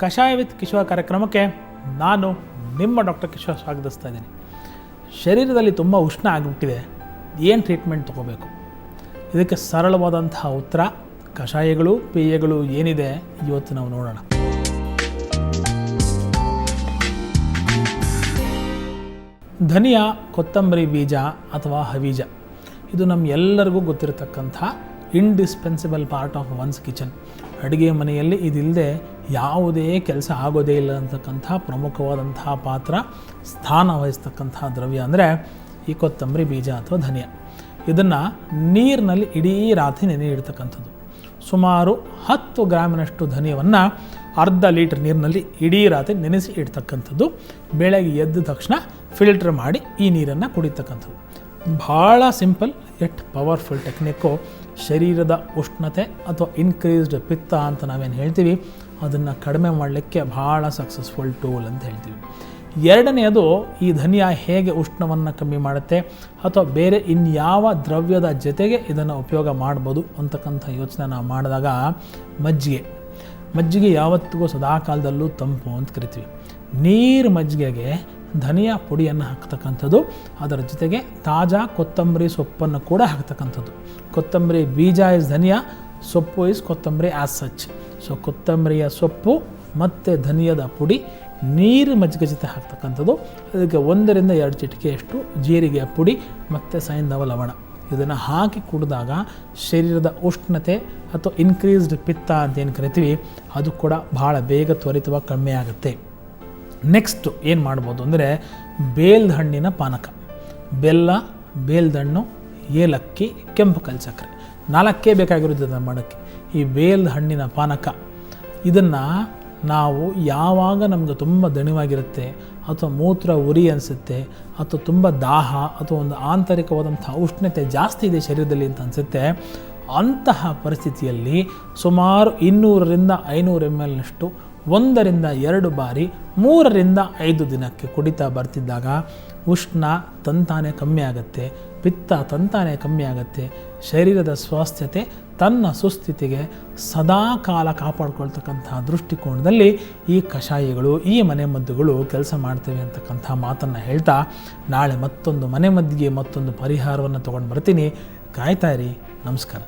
ಕಷಾಯ ವಿತ್ ಕಿಶೋರ್ ಕಾರ್ಯಕ್ರಮಕ್ಕೆ ನಾನು ನಿಮ್ಮ ಡಾಕ್ಟರ್ ಕಿಶೋರ್ ಸ್ವಾಗತಿಸ್ತಾ ಇದ್ದೀನಿ. ಶರೀರದಲ್ಲಿ ತುಂಬ ಉಷ್ಣ ಆಗಿಬಿಟ್ಟಿದೆ, ಏನು ಟ್ರೀಟ್ಮೆಂಟ್ ತೊಗೋಬೇಕು? ಇದಕ್ಕೆ ಸರಳವಾದಂತಹ ಉತ್ತರ ಕಷಾಯಗಳು ಪೇಯಗಳು ಏನಿದೆ ಇವತ್ತು ನಾವು ನೋಡೋಣ. ಧನಿಯಾ, ಕೊತ್ತಂಬರಿ ಬೀಜ ಅಥವಾ ಹವೀಜ ಇದು ನಮ್ಮ ಎಲ್ಲರಿಗೂ ಗೊತ್ತಿರತಕ್ಕಂಥ indispensable part of one's kitchen. ಅಡುಗೆ ಮನೆಯಲ್ಲಿ ಇದಿಲ್ಲದೆ ಯಾವುದೇ ಕೆಲಸ ಆಗೋದೇ ಇಲ್ಲ ಅಂತಕ್ಕಂಥ ಪ್ರಮುಖವಾದಂತಹ ಪಾತ್ರ ಸ್ಥಾನ ವಹಿಸ್ತಕ್ಕಂಥ ದ್ರವ್ಯ ಅಂದರೆ ಈ ಕೊತ್ತಂಬರಿ ಬೀಜ ಅಥವಾ ಧನಿಯಾ. ಇದನ್ನು ನೀರಿನಲ್ಲಿ ಇಡೀ ರಾತ್ರಿ ನೆನೆ ಇಡ್ತಕ್ಕಂಥದ್ದು. ಸುಮಾರು 10 ಗ್ರಾಮಿನಷ್ಟು ಧನಿಯವನ್ನು ಅರ್ಧ ಲೀಟ್ರ್ ನೀರಿನಲ್ಲಿ ಇಡೀ ರಾತ್ರಿ ನೆನೆಸಿ ಇಡ್ತಕ್ಕಂಥದ್ದು. ಬೆಳಗ್ಗೆ ಎದ್ದ ತಕ್ಷಣ ಫಿಲ್ಟ್ರ್ ಮಾಡಿ ಈ ನೀರನ್ನು ಕುಡಿತಕ್ಕಂಥದ್ದು. ಭಾಳ ಸಿಂಪಲ್ ಎಟ್ ಪವರ್ಫುಲ್ ಟೆಕ್ನಿಕ್ಕು. ಶರೀರದ ಉಷ್ಣತೆ ಅಥವಾ ಇನ್ಕ್ರೀಸ್ಡ್ ಪಿತ್ತ ಅಂತ ನಾವೇನು ಹೇಳ್ತೀವಿ ಅದನ್ನು ಕಡಿಮೆ ಮಾಡಲಿಕ್ಕೆ ಭಾಳ ಸಕ್ಸಸ್ಫುಲ್ ಟೂಲ್ ಅಂತ ಹೇಳ್ತೀವಿ. ಎರಡನೆಯದು, ಈ ಧನಿಯಾ ಹೇಗೆ ಉಷ್ಣವನ್ನು ಕಮ್ಮಿ ಮಾಡುತ್ತೆ ಅಥವಾ ಬೇರೆ ಇನ್ಯಾವ ದ್ರವ್ಯದ ಜೊತೆಗೆ ಇದನ್ನು ಉಪಯೋಗ ಮಾಡ್ಬೋದು ಅಂತಕ್ಕಂಥ ಯೋಚನೆ ನಾವು ಮಾಡಿದಾಗ ಮಜ್ಜಿಗೆ ಯಾವತ್ತಿಗೂ ಸದಾಕಾಲದಲ್ಲೂ ತಂಪು ಅಂತ ಕರಿತೀವಿ. ನೀರು ಮಜ್ಜಿಗೆಗೆ ಧನಿಯಾ ಪುಡಿಯನ್ನು ಹಾಕ್ತಕ್ಕಂಥದ್ದು, ಅದರ ಜೊತೆಗೆ ತಾಜಾ ಕೊತ್ತಂಬರಿ ಸೊಪ್ಪನ್ನು ಕೂಡ ಹಾಕ್ತಕ್ಕಂಥದ್ದು. ಕೊತ್ತಂಬರಿ ಬೀಜ ಇಸ್ ಧನಿಯಾ, ಸೊಪ್ಪು ಇಸ್ ಕೊತ್ತಂಬರಿ ಆಸ್ ಸಚ್. ಸೊ ಕೊತ್ತಂಬರಿಯ ಸೊಪ್ಪು ಮತ್ತು ಧನಿಯಾದ ಪುಡಿ ನೀರು ಮಜ್ಜಿಗೆ ಜೊತೆ ಹಾಕ್ತಕ್ಕಂಥದ್ದು. ಅದಕ್ಕೆ 1 ರಿಂದ 2 ಚಿಟಿಕೆಯಷ್ಟು ಜೀರಿಗೆಯ ಪುಡಿ ಮತ್ತು ಸೈಂಧವ ಲವಣ ಇದನ್ನು ಹಾಕಿ ಕುಡಿದಾಗ ಶರೀರದ ಉಷ್ಣತೆ ಅಥವಾ ಇನ್ಕ್ರೀಸ್ಡ್ ಪಿತ್ತ ಅಂತ ಏನು ಕರಿತೀವಿ ಅದು ಕೂಡ ಭಾಳ ಬೇಗ ತ್ವರಿತವಾಗಿ ಕಮ್ಮಿ ಆಗುತ್ತೆ. ನೆಕ್ಸ್ಟು ಏನು ಮಾಡ್ಬೋದು ಅಂದರೆ ಬೇಲ್ದ ಹಣ್ಣಿನ ಪಾನಕ. ಬೆಲ್ಲ, ಬೇಲ್ದಣ್ಣು, ಏಲಕ್ಕಿ, ಕೆಂಪು ಕಲ್ಸಕ್ಕರೆ 4 ಬೇಕಾಗಿರುತ್ತೆ ಅದನ್ನು ಮಾಡೋಕ್ಕೆ. ಈ ಬೇಲ್ದ ಹಣ್ಣಿನ ಪಾನಕ ಇದನ್ನು ನಾವು ಯಾವಾಗ ನಮಗೆ ತುಂಬ ದಣಿವಾಗಿರುತ್ತೆ ಅಥವಾ ಮೂತ್ರ ಉರಿ ಅನಿಸುತ್ತೆ ಅಥವಾ ತುಂಬ ದಾಹ ಅಥವಾ ಒಂದು ಆಂತರಿಕವಾದಂಥ ಉಷ್ಣತೆ ಜಾಸ್ತಿ ಇದೆ ಶರೀರದಲ್ಲಿ ಅಂತ ಅನಿಸುತ್ತೆ, ಅಂತಹ ಪರಿಸ್ಥಿತಿಯಲ್ಲಿ ಸುಮಾರು 200 ರಿಂದ 500 ml 1 ರಿಂದ 2 ಬಾರಿ 3 ರಿಂದ 5 ದಿನಕ್ಕೆ ಕುಡಿತಾ ಬರ್ತಿದ್ದಾಗ ಉಷ್ಣ ತಂತಾನೆ ಕಮ್ಮಿ ಆಗುತ್ತೆ, ಪಿತ್ತ ತಂತಾನೆ ಕಮ್ಮಿ ಆಗುತ್ತೆ. ಶರೀರದ ಸ್ವಾಸ್ಥ್ಯತೆ ತನ್ನ ಸುಸ್ಥಿತಿಗೆ ಸದಾ ಕಾಲ ಕಾಪಾಡ್ಕೊಳ್ತಕ್ಕಂಥ ದೃಷ್ಟಿಕೋನದಲ್ಲಿ ಈ ಕಷಾಯಗಳು, ಈ ಮನೆಮದ್ದುಗಳು ಕೆಲಸ ಮಾಡ್ತವೆ ಅಂತಕ್ಕಂಥ ಮಾತನ್ನು ಹೇಳ್ತಾ ನಾಳೆ ಮತ್ತೊಂದು ಮನೆಮದ್ದಿಗೆ ಮತ್ತೊಂದು ಪರಿಹಾರವನ್ನು ತೊಗೊಂಡು ಬರ್ತೀನಿ. ಕಾಯ್ತಾ ಇರಿ. ನಮಸ್ಕಾರ.